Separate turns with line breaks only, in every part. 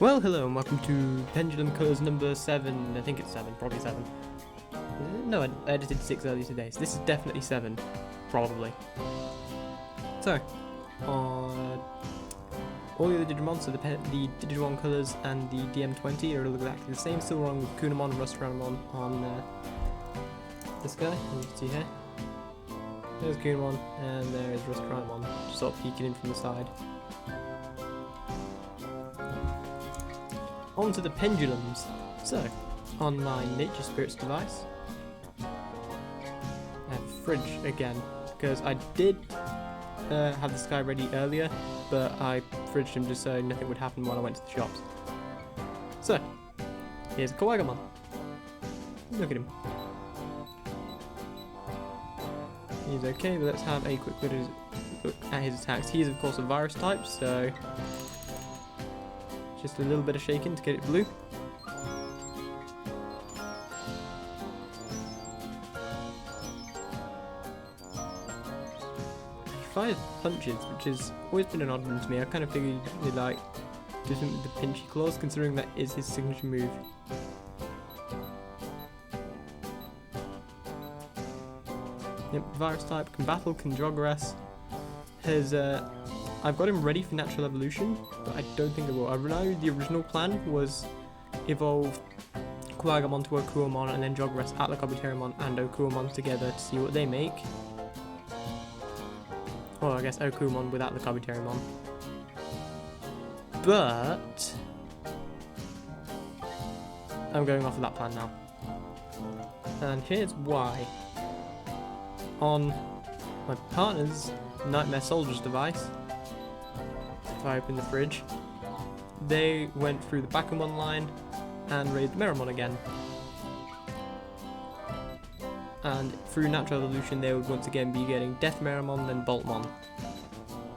Well, hello and welcome to Pendulum Colors number 7. I think it's 7, probably 7. No, I edited 6 earlier today, so this is definitely 7. Probably. So, all the other Digimon, so the Digimon Colors and the DM20 are all exactly the same. Still wrong with Kunamon and Rustramon on this guy, and you can see here. There's Kunamon, and there is Rustramon, just sort of peeking in from the side. On to the pendulums. So, on my Nature Spirits device, I have a fridge again, because I did have this guy ready earlier, but I fridged him just so nothing would happen while I went to the shops. So, here's Kawagamon. Look at him. He's okay, but let's have a quick look at his attacks. He is of course a virus type, so just a little bit of shaking to get it blue. He fires punches, which has always been an odd one to me. I kind of figured he'd like do something with the pinchy claws, considering that is his signature move. Yep, virus type, can battle, can Jogress. Has I've got him ready for natural evolution, but I don't think I will. I know the original plan was evolve Kawagamon to Okuamon and then Jogress at Kabuterimon and Okuamon together to see what they make. Or I guess Okuamon without the Kabuterimon. But I'm going off of that plan now. And here's why. On my partner's Nightmare Soldier's device, if I open the fridge, they went through the Bakumon line and raised Meramon again. And through natural evolution they would once again be getting Death Meramon then Boltmon.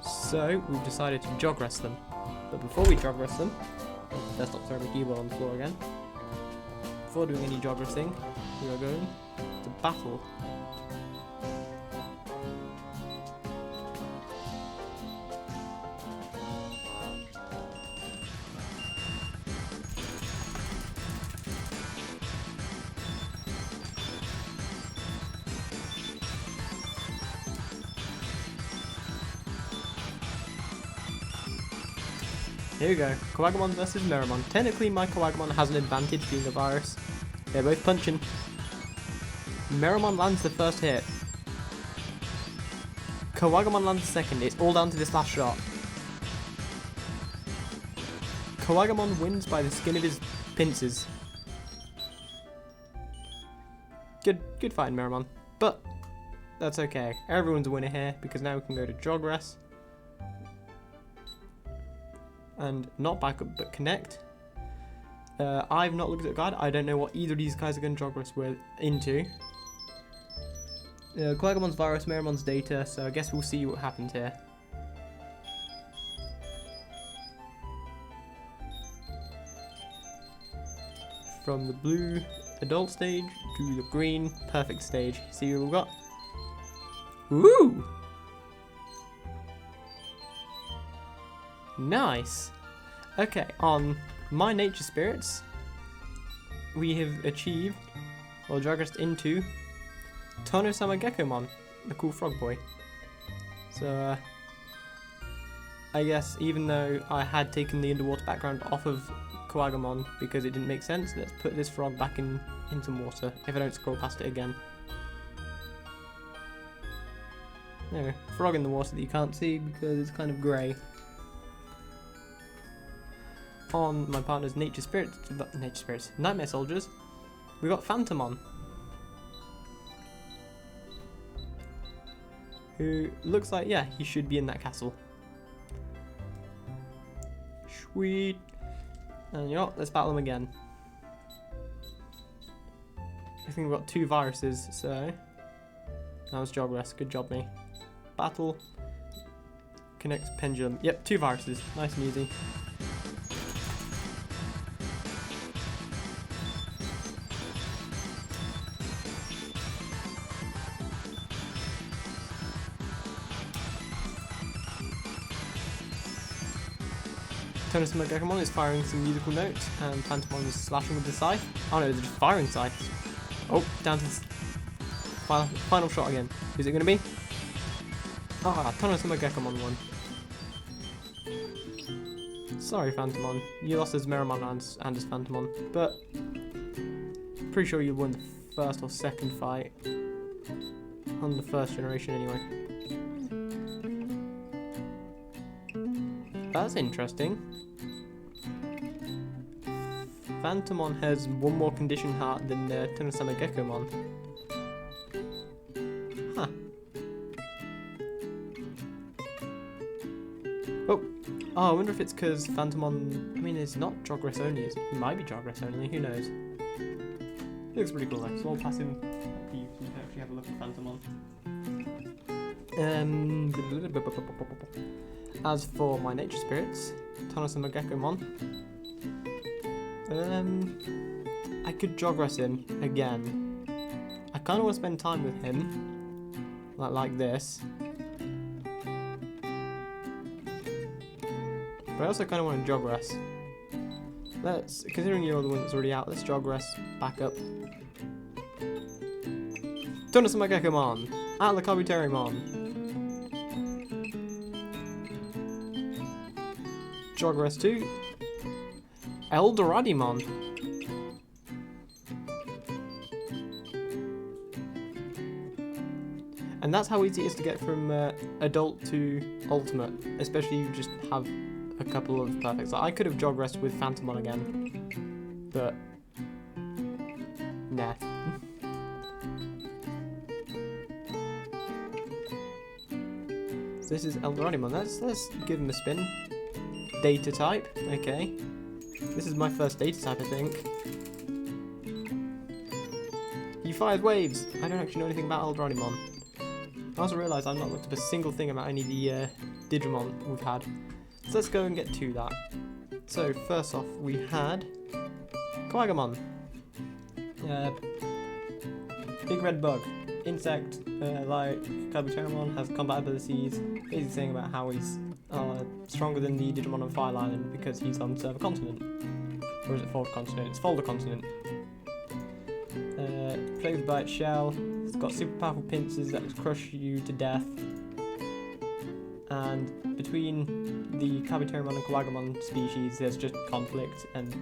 So we've decided to Jogress them. But before we Jogress them, let's not throw my keyboard on the floor again. Before doing any Jogressing, we are going to battle. Here we go, Kawagamon versus Meramon. Technically my Kawagamon has an advantage being a virus. They're both punching. Meramon lands the first hit. Kawagamon lands the second. It's all down to this last shot. Kawagamon wins by the skin of his pincers. Good fight, Meramon. But that's okay. Everyone's a winner here because now we can go to Jogress. And not backup, but connect. I've not looked at the guide. I don't know what either of these guys are going to Jogress with into. Kawagomon's virus, Meramon's data, so I guess we'll see what happens here. From the blue adult stage to the green perfect stage. See what we've got? Woo! Nice! Okay, on my Nature Spirits, we have achieved, or Jogressed into, Tono-sama Gekomon, the cool frog boy. So, I guess even though I had taken the underwater background off of Kawagamon because it didn't make sense, let's put this frog back into water, if I don't scroll past it again. There, frog in the water that you can't see because it's kind of grey. On my partner's Nature Spirits, Nightmare Soldiers, we got Phantomon, who looks like, yeah, he should be in that castle. Sweet. And you know what, let's battle him again. I think we've got 2 viruses, so that was Jogress, good job me. Battle, connects Pendulum, yep, 2 viruses, nice and easy. Tonosama Gekomon is firing some musical notes, and Phantomon is slashing with the scythe. Oh no, they're just firing scythes. Oh, down to the final shot again. Who's it going to be? Ah, Tonosama Gekomon won. Sorry, Phantomon. You lost as Meramon and as Phantomon, but pretty sure you won the first or second fight on the first generation anyway. That's interesting. Phantomon has one more condition heart than Tonosama Gekomon. Huh. Oh, I wonder if it's because Phantomon... I mean, it's not Jogress only, it might be Jogress only, who knows. It looks pretty cool though, so I'll pass him to you so you can actually have a look at Phantomon. As for my nature spirits, Tonosama Gekomon, I could Jogress him again. I kind of want to spend time with him, like this. But I also kind of want to Jogress. Considering you're the one that's already out, let's Jogress back up. Tonosama Gekomon, at the Kabuterimon. Jogress 2, Eldoradimon. And that's how easy it is to get from adult to ultimate, especially if you just have a couple of perfects. Like, I could have Jogressed with Phantomon again, but nah. So this is Eldoradimon. Let's give him a spin. Data type, okay. This is my first data type, I think. He fires waves! I don't actually know anything about Eldoradimon. I also realised I've not looked up a single thing about any of the Digimon we've had. So let's go and get to that. So first off, we had Kawagamon. Big red bug. Insect, like Kabuterimon, has combat abilities, basically saying about how he's stronger than the Digimon on Fire Island because he's on Server Continent. Or is it Folder Continent? It's Folder Continent. Plagued by its shell, it's got super powerful pincers that will crush you to death. And between the Kabuterimon and Kawagamon species, there's just conflict and,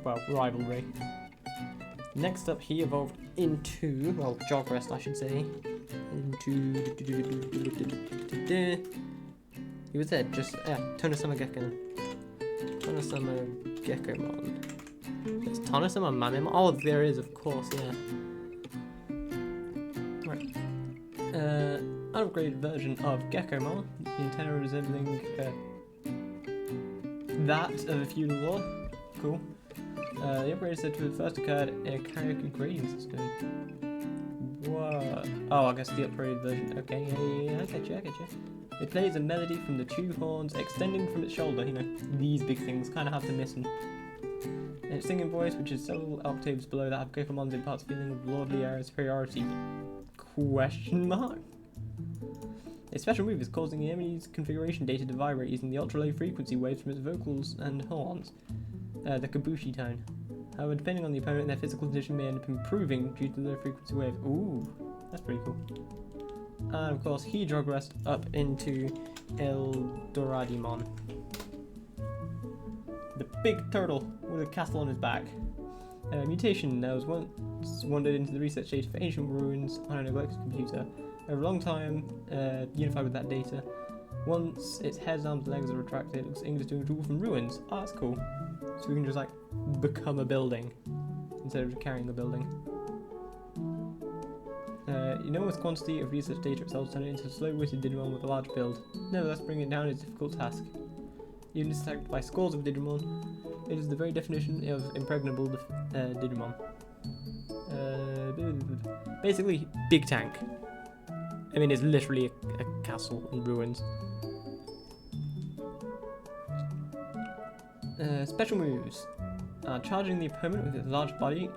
well, rivalry. Next up, he evolved into, well, Jogress, I should say, into, he was there, just, Tonosama Gekomon. There's Tonosama Mamimon, oh, there is, of course, yeah. Right. An upgraded version of Gekomon, the antenna resembling that of a feudal lord. Cool. The upgrade is said to have first occurred in a karaoke grading system. What? Oh, I guess the upgraded version. Okay, yeah, I get you. It plays a melody from the two horns extending from its shoulder. You know, these big things kind of have to listen. And its singing voice, which is several octaves below that of Gokomon's, imparts a feeling of lordly air and superiority. Question mark? A special move is causing the enemy's configuration data to vibrate using the ultra-low frequency waves from its vocals and horns. The Kabushi tone. However, depending on the opponent, their physical condition may end up improving due to the low frequency waves. Ooh, that's pretty cool. And of course, he Jogressed up into Eldoradimon. The big turtle with a castle on his back. Mutation was once wandered into the research data for ancient ruins on a neglected computer. Over a long time, unified with that data. Once its head, arms, and legs are retracted, it looks like it's doing a tool from ruins. Oh, that's cool. So we can just like become a building instead of just carrying the building. With quantity of research data itself, turn it into a slow-witted Digimon with a large build. Nevertheless, bringing it down is a difficult task. Even if attacked by scores of Digimon, it is the very definition of impregnable Digimon. Basically, big tank. I mean, it's literally a castle in ruins. Special moves. Charging the opponent with its large body.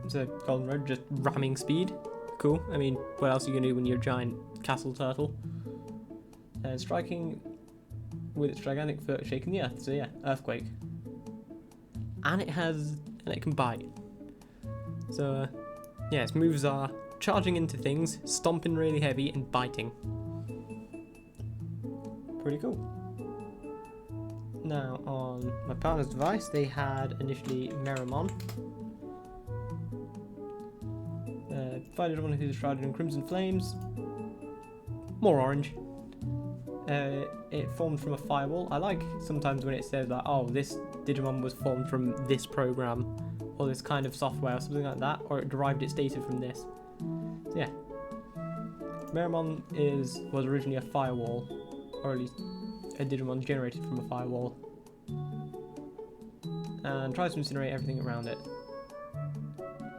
It's a golden road, just ramming speed. Cool. I mean, what else are you going to do when you're a giant castle turtle? Striking with its gigantic foot shaking the earth. So yeah, earthquake. And it can bite. So yeah, its moves are charging into things, stomping really heavy, and biting. Pretty cool. Now on my partner's device, they had initially Meramon. Divided one who's shrouded in crimson flames. More orange. It formed from a firewall. I like sometimes when it says that, oh, this Digimon was formed from this program, or this kind of software, or something like that, or it derived its data from this. So yeah. Meramon was originally a firewall, or at least a Digimon generated from a firewall, and tries to incinerate everything around it.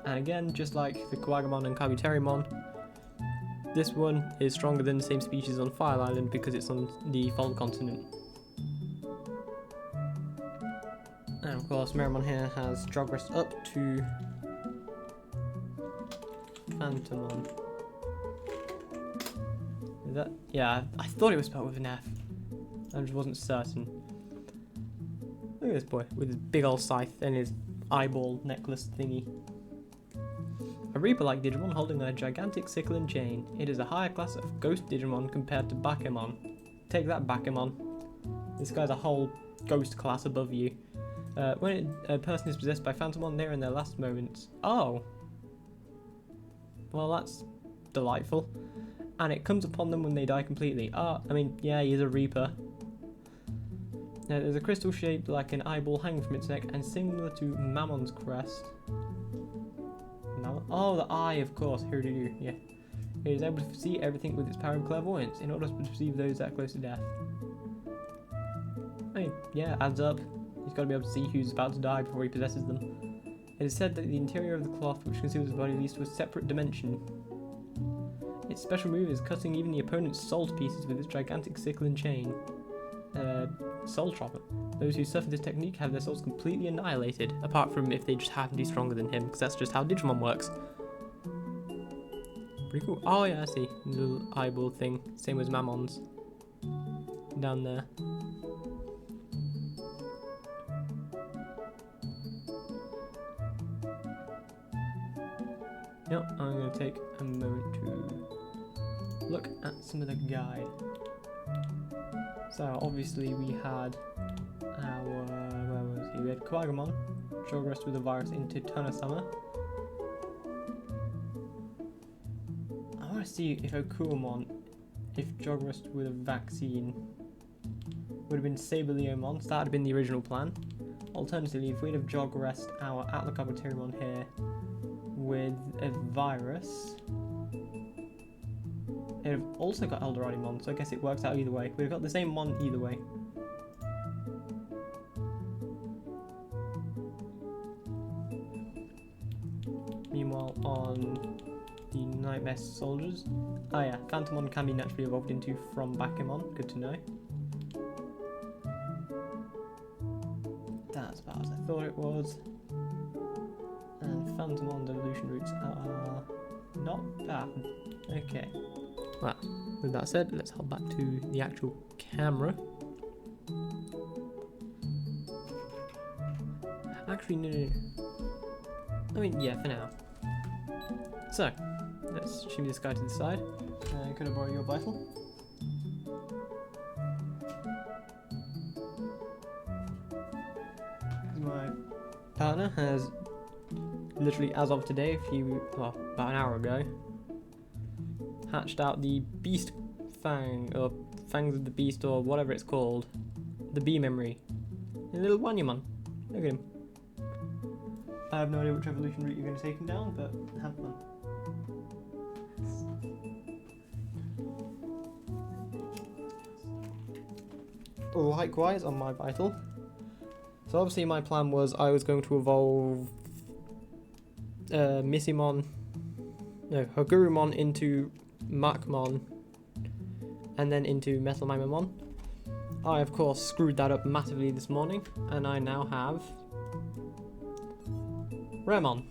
And again, just like the Kawagamon and Kabuterimon, this one is stronger than the same species on Fire Island because it's on the Fault Continent. And of course, Meramon here has Jogress up to Phantomon. Is that? Yeah, I thought it was spelled with an F. I just wasn't certain. Look at this boy with his big old scythe and his eyeball necklace thingy. A Reaper-like Digimon holding a gigantic sickle and chain. It is a higher class of Ghost Digimon compared to Bakemon. Take that, Bakemon. This guy's a whole ghost class above you. When a person is possessed by Phantomon, they're in their last moments. Oh! Well, that's delightful. And it comes upon them when they die completely. I mean, yeah, he's a Reaper. There's a crystal shaped like an eyeball hanging from its neck and similar to Mammon's crest. Oh, the eye, of course. Here to do. Yeah. It is able to see everything with its power of clairvoyance in order to perceive those that are close to death. I mean, yeah, adds up. He's got to be able to see who's about to die before he possesses them. It is said that the interior of the cloth which conceals his body leads to a separate dimension. Its special move is cutting even the opponent's soul to pieces with its gigantic sickle and chain. Soul Chopper. Those who suffer this technique have their souls completely annihilated, apart from if they just happen to be stronger than him, because that's just how Digimon works. Pretty cool. Oh yeah, I see. Little eyeball thing. Same as Mammon's. Down there. Yep, I'm going to take a moment to look at some of the guide. So obviously we had our, where was he? We had Kawagamon, Jogress with a virus into Tonosama. I want to see if Okuamon, if Jogress with a vaccine, would have been Saberleomon, so that would have been the original plan. Alternatively, if we'd have Jogress our Atlacopaterimon here with a virus, it have also got Eldoradimon, so I guess it works out either way. We've got the same mon either way. Meanwhile, on the Nightmare Soldiers, oh yeah, Phantomon can be naturally evolved into from Bakemon, good to know. That's about as I thought it was. And Phantomon's evolution routes are not bad. Okay. Well, with that said, let's hop back to the actual camera. Actually, no. I mean, yeah, for now. So, let's shimmy this guy to the side. Could I borrow your vital? My partner has literally, as of today, about an hour ago, hatched out the Beast Fang, or Fangs of the Beast, or whatever it's called. The Bee Memory. A little Wanyamon. Look at him. I have no idea which evolution route you're going to take him down, but have fun. Likewise on my vital. So obviously my plan was I was going to evolve Hagurumon into Makmon, and then into Metal Mamamon. I of course screwed that up massively this morning, and I now have Remon.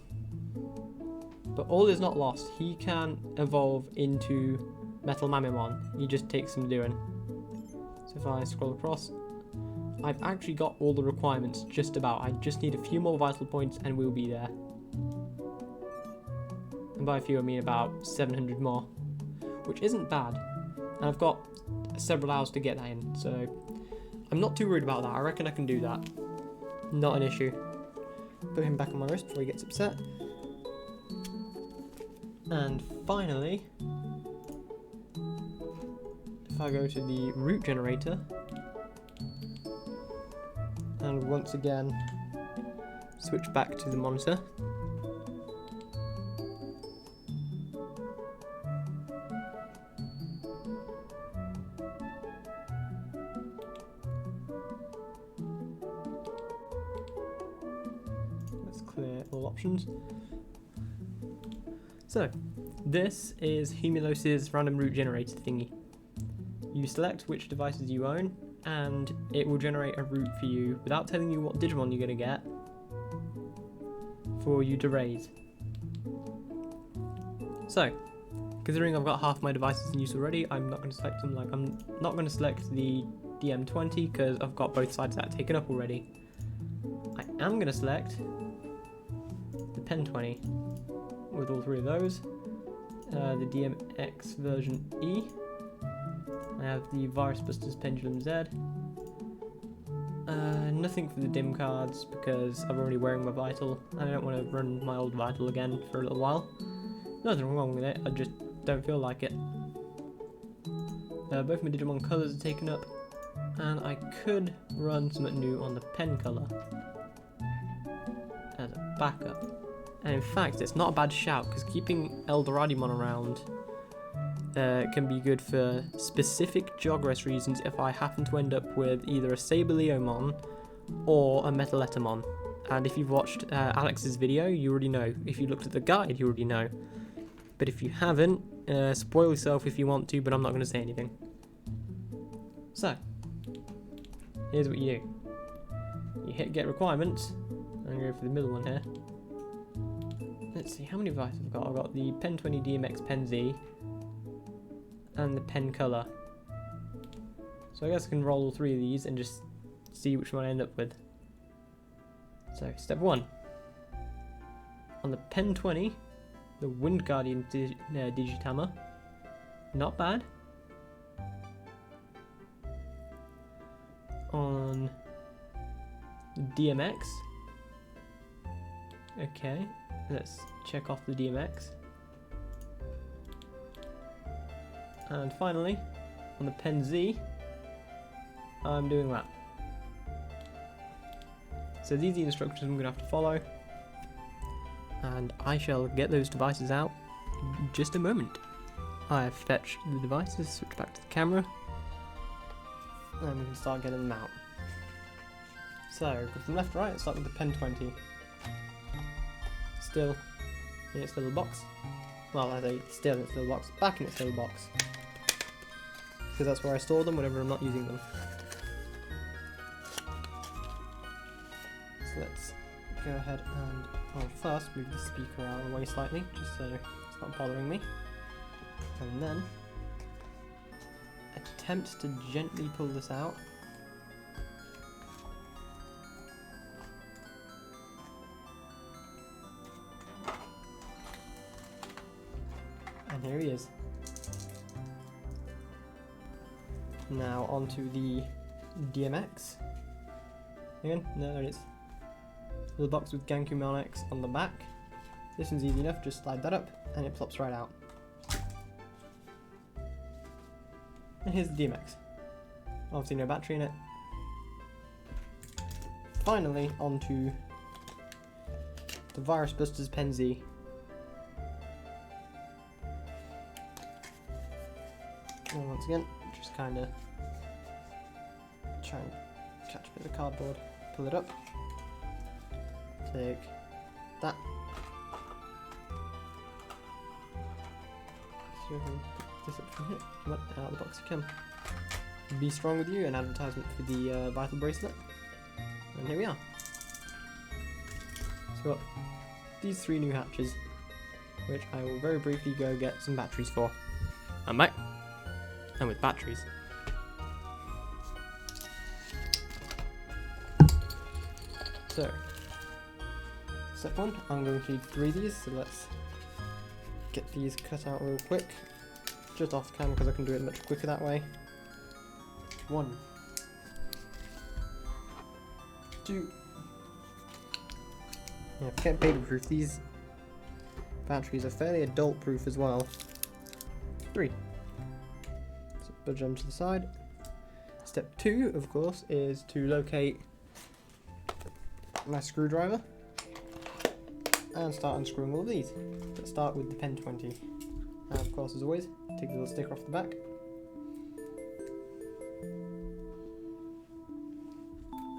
But all is not lost. He can evolve into Metal Mamamon. He just takes some doing. So if I scroll across, I've actually got all the requirements just about. I just need a few more vital points and we'll be there. And by a few I mean about 700 more, which isn't bad. And I've got several hours to get that in, so I'm not too worried about that. I reckon I can do that. Not an issue. Put him back on my wrist before he gets upset. And finally, if I go to the route generator, and once again switch back to the monitor, let's clear all options. So, this is Humulos's random route generator thingy. You select which devices you own, and it will generate a route for you without telling you what Digimon you're going to get for you to raise. So, considering I've got half my devices in use already, I'm not going to select them. Like, I'm not going to select the DM20 because I've got both sides of that taken up already. I am going to select the Pen20 with all three of those. The DMX version E. I have the Virus Busters Pendulum Z. Nothing for the dim cards because I'm already wearing my Vital and I don't want to run my old Vital again for a little while. Nothing wrong with it, I just don't feel like it. Both my Digimon colours are taken up, and I could run something new on the pen colour as a backup. And in fact, it's not a bad shout because keeping Eldoradimon around can be good for specific Jogress reasons if I happen to end up with either a Saberleomon or a Metaletamon. And if you've watched Alex's video, you already know. If you looked at the guide, you already know. But if you haven't, spoil yourself if you want to, but I'm not going to say anything. So, here's what you do. You hit get requirements, and go for the middle one here. Let's see, how many devices I've got? I've got the Pen20 DMX Pen Z and the Pen Color. So I guess I can roll all three of these and just see which one I end up with. So, step 1. On the Pen20, the Wind Guardian Digitama. Not bad. On DMX. Okay, let's check off the DMX. And finally, on the Pen Z, I'm doing that. So these are the instructions I'm going to have to follow. And I shall get those devices out in just a moment. I have fetched the devices, switch back to the camera, and we can start getting them out. So, go from left to right, let's start with the Pen20. Still in its little box. Well, I say still in its little box, back in its little box. Because that's where I store them whenever I'm not using them. So let's go ahead and I'll first move the speaker out of the way slightly, just so it's not bothering me. And then attempt to gently pull this out. And here he is. Now onto the DMX. Again, no, there it is. The box with Gankumon X on the back. This one's easy enough, just slide that up and it plops right out. And here's the DMX. Obviously no battery in it. Finally, onto the Virus Busters Pen Z. And once again, just kind of try and catch a bit of cardboard, pull it up, take that. So I can pick this up from here. Come on, out of the box you can. Be strong with you, an advertisement for the Vital Bracelet. And here we are. So we've got these 3 new hatches, which I will very briefly go get some batteries for. I'm back. And with batteries. So, step 1, I'm going to need 3 of these, so let's get these cut out real quick. Just off cam because I can do it much quicker that way. 1, 2. Yeah, forget paper proof, these batteries are fairly adult proof as well. 3. So budge them to the side. Step 2, of course, is to locate my screwdriver and start unscrewing all of these. Let's start with the Pen 20. And of course, as always, take the little sticker off the back.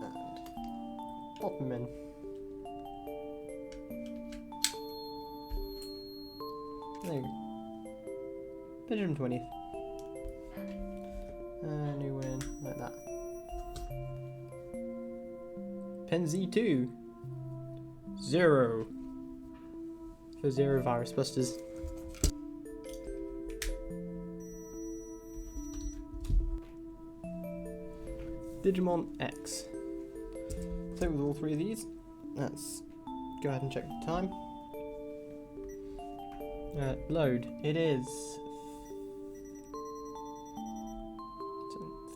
And pop them in. There you go. Pendulum 20th. And you win like that. Pen Z2. 0. For 0 virus busters. Digimon X. Same with all 3 of these. Let's go ahead and check the time. Load. It is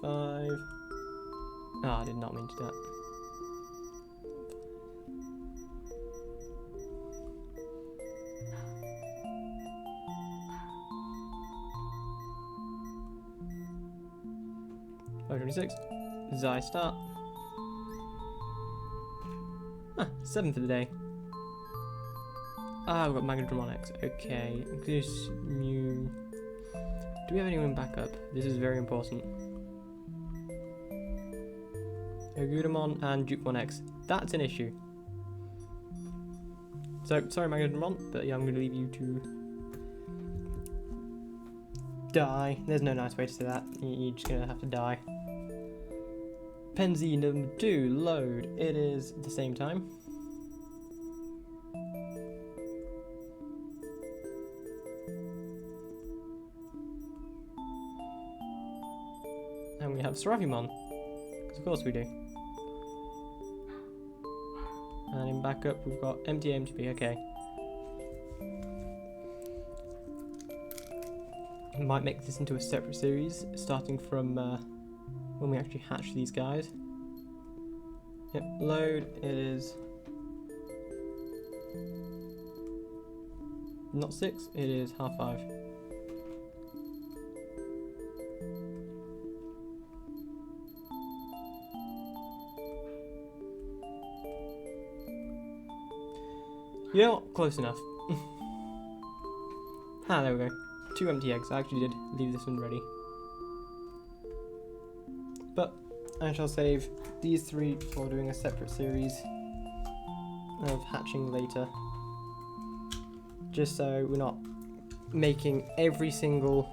5. Ah, I did not mean to do that. Load 26. Zai start. Ah, 7 for the day. Ah, we've got Digimon X. Okay. This new. Do we have anyone backup? This is very important. Digimon and Digimon X. That's an issue. So, sorry Digimon, but yeah, I'm going to leave you to die. There's no nice way to say that. You're just going to have to die. Pen Z number 2, load. It is the same time. And we have Saravimon, because of course we do. And in backup we've got MTA, MTB, okay. I might make this into a separate series, starting from when we actually hatch these guys. Yep, load, it is not 6, it is 5:30. You know what? Close enough. Ah, there we go. 2 empty eggs. I actually did leave this one ready. But I shall save these 3 for doing a separate series of hatching later. Just so we're not making every single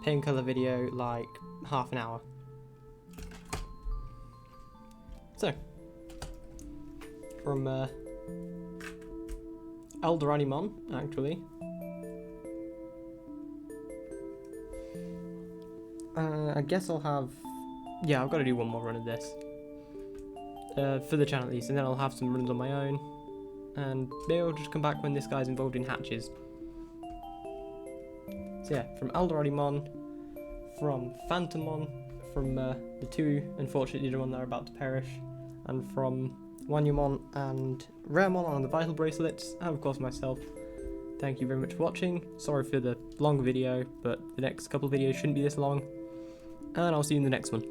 paint colour video like half an hour. So, from Eldoranimon, actually. I guess I'll have... Yeah, I've got to do one more run of this. For the channel at least, and then I'll have some runs on my own. And maybe I'll just come back when this guy's involved in hatches. So yeah, from Eldoranimon, from Phantomon, from the 2 unfortunate Digimon that are about to perish, and from Wanyumon and Raremon on the Vital Bracelets, and of course myself. Thank you very much for watching. Sorry for the long video, but the next couple of videos shouldn't be this long. And I'll see you in the next one.